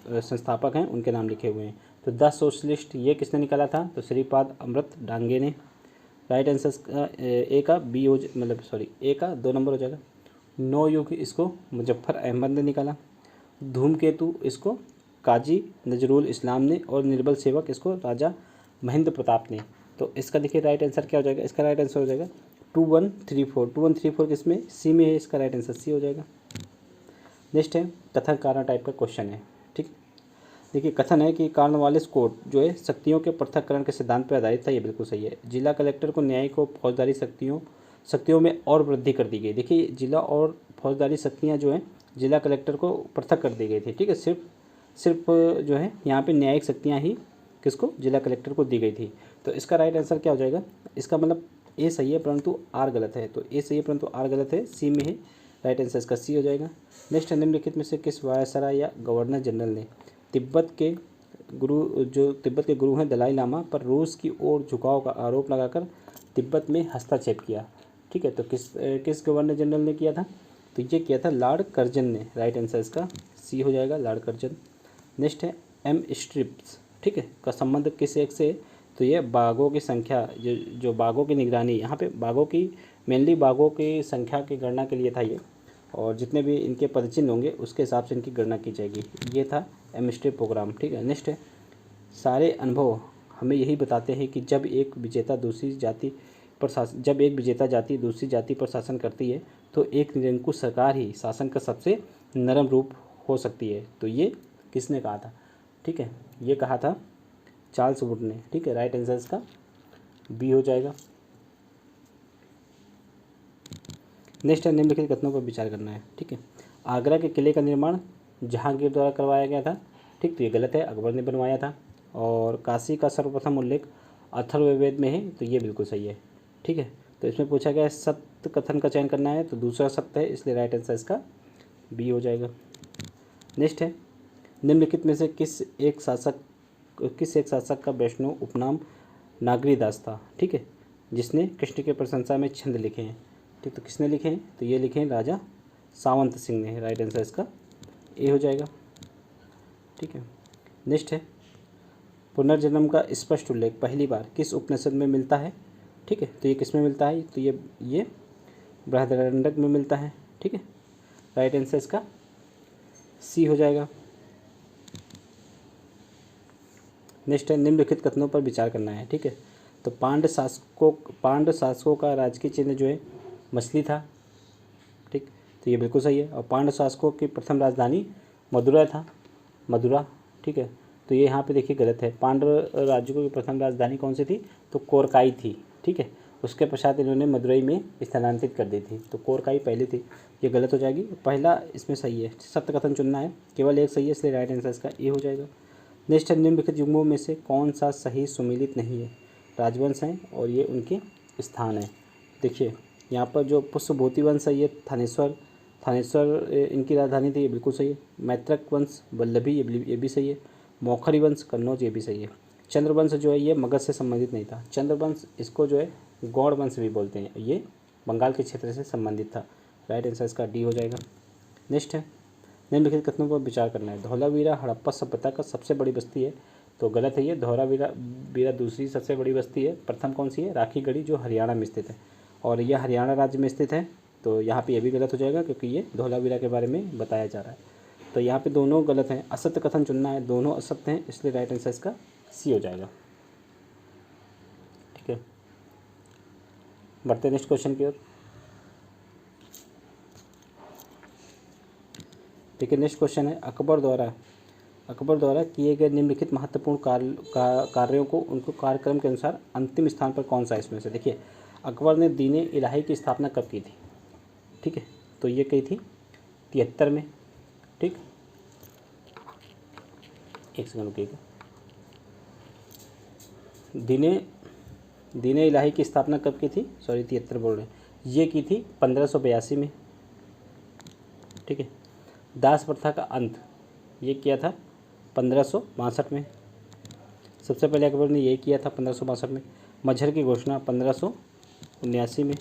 A: संस्थापक हैं उनके नाम लिखे हुए हैं। तो द सोशलिस्ट ये किसने निकाला था? तो श्रीपाद अमृत डांगे ने। राइट आंसर का ए का बी हो, मतलब सॉरी ए का 2 नंबर हो जाएगा। नौ युग इसको मुजफ्फर अहमद ने निकाला। धूमकेतु इसको काजी नजरुल इस्लाम ने, और निर्बल सेवक इसको राजा महेंद्र प्रताप ने। तो इसका देखिए राइट आंसर क्या हो जाएगा? इसका राइट आंसर हो जाएगा 2134। 2134 किसमें? सी में है। इसका राइट आंसर सी हो जाएगा। नेक्स्ट है, कथन कारण टाइप का क्वेश्चन है। ठीक, देखिए कथन है कि कॉर्नवालिस कोड जो है शक्तियों के पृथक्करण के सिद्धांत पर आधारित था। ये बिल्कुल सही है। जिला कलेक्टर को न्यायिक और फौजदारी शक्तियों में और वृद्धि कर दी गई। देखिए जिला और फौजदारी शक्तियाँ जो हैं जिला कलेक्टर को पृथक कर दी गई थी। ठीक है, सिर्फ जो है यहाँ पे न्यायिक शक्तियाँ ही किसको? जिला कलेक्टर को दी गई थी। तो इसका राइट आंसर क्या हो जाएगा? इसका मतलब ए सही है परंतु आर गलत है। तो ए सही है परंतु आर गलत है, सी में है। राइट आंसर इसका सी हो जाएगा। नेक्स्ट, निम्नलिखित में से किस वायसराय या गवर्नर जनरल ने तिब्बत के गुरु हैं दलाई लामा पर रूस की ओर झुकाव का आरोप लगाकर तिब्बत में हस्तक्षेप किया? ठीक है, तो किस गवर्नर जनरल ने किया था? तो ये किया था लॉर्ड कर्जन ने। राइट आंसर इसका सी हो जाएगा, लॉर्ड कर्जन। नेक्स्ट है, एम स्ट्रिप्स, ठीक है, का संबंध किस एक से? तो ये बाघों की संख्या, जो बाघों की निगरानी, यहाँ पे बाघों की मेनली बाघों की संख्या की गणना के लिए था ये, और जितने भी इनके पदचिन्ह होंगे उसके हिसाब से इनकी गणना की जाएगी। ये था एमएसटी प्रोग्राम। ठीक है, नेक्स्ट है, सारे अनुभव हमें यही बताते हैं कि जब एक विजेता जाति दूसरी जाति पर शासन करती है तो एक निरंकुश सरकार ही शासन का सबसे नरम रूप हो सकती है। तो ये किसने कहा था? ठीक है, ये कहा था चार्ल्स वुड ने। ठीक है, राइट आंसर इसका बी हो जाएगा। नेक्स्ट है, निम्नलिखित कथनों पर विचार करना है। ठीक है, आगरा के किले का निर्माण जहांगीर द्वारा करवाया गया था। ठीक, तो ये गलत है, अकबर ने बनवाया था। और काशी का सर्वप्रथम उल्लेख अथर्ववेद में है, तो ये बिल्कुल सही है। ठीक है, तो इसमें पूछा गया सत्य कथन का चयन करना है, तो दूसरा सत्य है, इसलिए राइट आंसर इसका बी हो जाएगा। नेक्स्ट है, निम्नलिखित में से किस एक शासक का वैष्णव उपनाम नागरीदास था? ठीक है, जिसने कृष्ण के प्रशंसा में छंद लिखे हैं। ठीक, तो किसने लिखे हैं? तो ये लिखे हैं राजा सावंत सिंह ने। राइट आंसर इसका ए हो जाएगा। ठीक है, नेक्स्ट है, पुनर्जन्म का स्पष्ट उल्लेख पहली बार किस उपनिषद में मिलता है? ठीक है, तो ये किस में मिलता है? तो ये बृहदारण्यक में मिलता है। ठीक है, राइट आंसर इसका सी हो जाएगा। नेक्स्ट है, निम्नलिखित कथनों पर विचार करना है। ठीक है, तो पांड्य शासकों का राजकीय चिन्ह जो है मछली था। ठीक, तो ये बिल्कुल सही है। और पांड्य शासकों की प्रथम राजधानी मदुरा था, मदुरा। ठीक है, तो ये यहाँ पे देखिए गलत है। पांड्य राज्यों की प्रथम राजधानी कौन सी थी? तो कोरकाई थी। ठीक है, उसके पश्चात इन्होंने मदुरई में स्थानांतरित कर दी थी। तो कोरकाई पहली थी, ये गलत हो जाएगी। पहला इसमें सही है, सत्य कथन चुनना है, केवल एक सही है, इसलिए राइट आंसर इसका ए हो जाएगा। नेक्स्ट है, निम्नलिखित युग्मों में से कौन सा सही सुमेलित नहीं है। राजवंश हैं और ये उनके स्थान है। देखिए यहाँ पर जो पुष्पभूति वंश है ये थानेश्वर इनकी राजधानी थी, ये बिल्कुल सही है। मैत्रक वंश वल्लभी, ये भी सही है। मौखरी वंश कन्नौज, ये भी सही है। चंद्रवंश जो है ये मगध से संबंधित नहीं था। चंद्रवंश इसको जो है गौड़ वंश भी बोलते हैं, ये बंगाल के क्षेत्र से संबंधित था। राइट आंसर इसका डी हो जाएगा। नेक्स्ट है, निम्नलिखित कथनों पर विचार करना है। धौलावीरा हड़प्पा सभ्यता का सबसे बड़ी बस्ती है, तो गलत है ये। धौलावीरा दूसरी सबसे बड़ी बस्ती है। प्रथम कौन सी है, राखीगढ़ी, जो हरियाणा में स्थित है, और यह हरियाणा राज्य में स्थित है। तो यहाँ पे ये भी गलत हो जाएगा क्योंकि ये धौलावीरा के बारे में बताया जा रहा है। तो यहाँ पे दोनों गलत हैं, असत्य कथन चुनना है, दोनों असत्य हैं, इसलिए राइट आंसर इसका सी हो जाएगा। ठीक है, बढ़ते नेक्स्ट क्वेश्चन की ओर। देखिए नेक्स्ट क्वेश्चन है, अकबर द्वारा किए गए निम्नलिखित महत्वपूर्ण कार्यों को उनको कार्यक्रम के अनुसार अंतिम स्थान पर कौन सा इसमें से। देखिए अकबर ने दीन इलाही की स्थापना कब की थी। ठीक है, तो ये कही थी 73 में। ठीक, एक सेकंड रुकिएगा। दीन इलाही की स्थापना कब की थी, सॉरी 73 बोल रहे हैं, ये की थी 1582 में। ठीक है, दास प्रथा का अंत ये किया था 1562 में। सबसे पहले अकबर ने ये किया था 1562 में। मजहर की घोषणा 1579 में,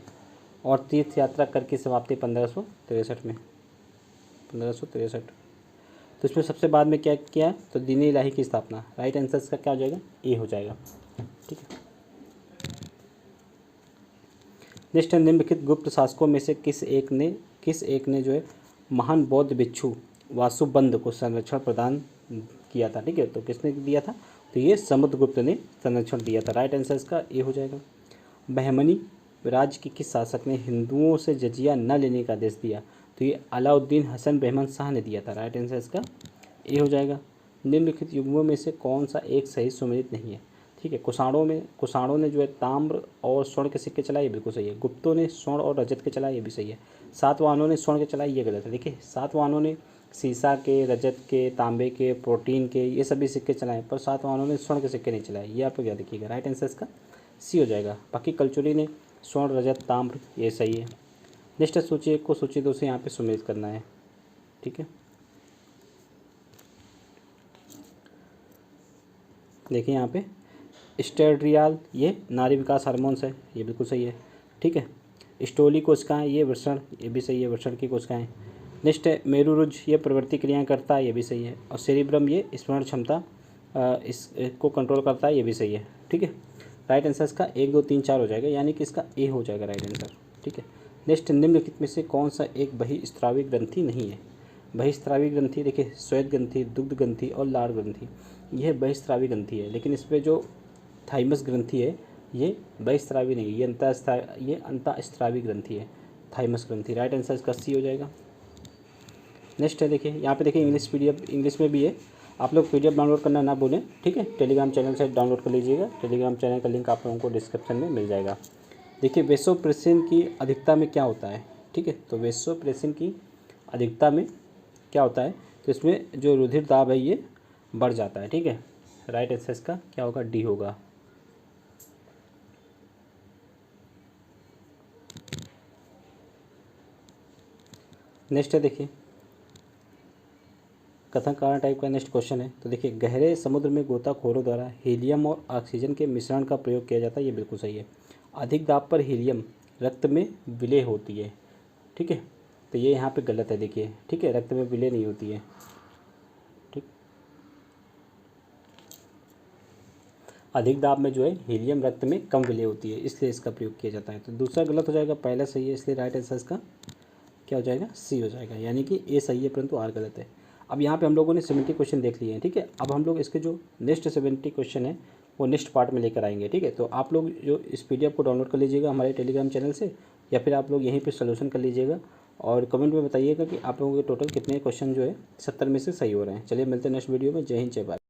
A: और तीर्थ यात्रा कर की समाप्ति 1563 में। 1563। तो इसमें सबसे बाद में क्या किया, तो दीन इलाही की स्थापना। राइट आंसर इसका क्या हो जाएगा, ए हो जाएगा। ठीक है, नेक्स्ट, निम्नलिखित गुप्त शासकों में से किस एक ने जो है महान बौद्ध भिक्षु वासुबंद को संरक्षण प्रदान किया था। ठीक है, तो किसने दिया था, तो ये समुद्रगुप्त ने संरक्षण दिया था। राइट आंसर इसका ए हो जाएगा। बहमनी राज्य के किस शासक ने हिंदुओं से जजिया न लेने का आदेश दिया, तो ये अलाउद्दीन हसन बहमन शाह ने दिया था। राइट आंसर इसका ए हो जाएगा। निम्नलिखित युग्मों में से कौन सा एक सही सुमेलित नहीं है। ठीक है, कुषाणों ने जो है ताम्र और स्वर्ण के सिक्के चलाए, ये बिल्कुल सही है। गुप्तों ने स्वर्ण और रजत के चलाए, ये भी सही है। सातवाहनों ने स्वर्ण के चलाए, ये गलत है। देखिए सातवाहनों ने सीसा के, रजत के, तांबे के, प्रोटीन के, ये सभी सिक्के चलाए, पर सातवाहनों ने स्वर्ण के सिक्के नहीं चलाए। ये आप लोग याद रखिएगा। राइट आंसर इसका सी हो जाएगा। बाकी कलचुरी ने स्वर्ण, रजत, ताम्र, ये सही है। नेक्स्ट सूची 1 को सूची 2 से यहाँ पे सुमेलित करना है। ठीक है, देखिए यहाँ पे स्टेड्रियाल ये नारी विकास हार्मोन्स है, ये बिल्कुल सही है। ठीक है, स्टोली कोशिकाएँ ये वृषण, ये भी सही है, वृषण की कोशिकाएँ। नेक्स्ट है मेरुरुज, ये प्रवृत्ति क्रियाएँ करता है, ये भी सही है। और सेरिब्रम ये स्मरण क्षमता इसको कंट्रोल करता है, ये भी सही है। ठीक है, राइट आंसर इसका 1 2 3 4 हो जाएगा, यानी कि इसका ए हो जाएगा राइट आंसर। ठीक है, नेक्स्ट, निम्नलिखित में से कौन सा एक बहिस्रावी ग्रंथि नहीं है। बहिस्रावी ग्रंथि देखिए श्वेत ग्रंथि, दुग्ध ग्रंथि और लाड़ ग्रंथि, यह बहिस्रावी ग्रंथि है। लेकिन इसमें जो थाइमस ग्रंथि है ये बहिस्रावी नहीं है, ये अंतःस्रावी ग्रंथि है, थाइमस ग्रंथि। राइट आंसर इसका सी हो जाएगा। नेक्स्ट है, देखिए यहाँ पे देखिए इंग्लिश PDF इंग्लिश में भी है, आप लोग PDF डाउनलोड करना ना भूलें। ठीक है, टेलीग्राम चैनल से डाउनलोड कर लीजिएगा, टेलीग्राम चैनल का लिंक आप लोगों को डिस्क्रिप्शन में मिल जाएगा। देखिए वेसोप्रेसिन की अधिकता में क्या होता है। ठीक है, तो वेसोप्रेसिन की अधिकता में क्या होता है, तो इसमें जो रुधिर दाब है ये बढ़ जाता है। ठीक है, राइट आंसर इसका क्या होगा, डी होगा। नेक्स्ट है, देखिए कथन कारण टाइप का नेक्स्ट क्वेश्चन है। तो देखिए गहरे समुद्र में गोताखोरों द्वारा हीलियम और ऑक्सीजन के मिश्रण का प्रयोग किया जाता है, ये बिल्कुल सही है। अधिक दाब पर हीलियम रक्त में विलय होती है। ठीक है, तो ये यहाँ पे गलत है। देखिए ठीक है, रक्त में विलय नहीं होती है। ठीक, अधिक दाब में जो है हीलियम रक्त में कम विलय होती है, इसलिए इसका प्रयोग किया जाता है। तो दूसरा गलत हो जाएगा, पहला सही है, इसलिए राइट आंसर इसका क्या हो जाएगा, सी हो जाएगा, यानी कि ए सही है परंतु आर गलत है। अब यहाँ पे हम लोगों ने 70 क्वेश्चन देख लिए हैं। ठीक है, अब हम लोग इसके जो नेक्स्ट 70 क्वेश्चन है वो नेक्स्ट पार्ट में लेकर आएंगे। ठीक है, तो आप लोग जो इस PDF को डाउनलोड कर लीजिएगा हमारे टेलीग्राम चैनल से, या फिर आप लोग यहीं पे सोल्यूशन कर लीजिएगा और कमेंट में बताइएगा कि आप लोगों के टोटल कितने क्वेश्चन जो है 70 में से सही हो रहे हैं। चलिए मिलते हैं नेक्स्ट वीडियो में। जय हिंद, जय भारत।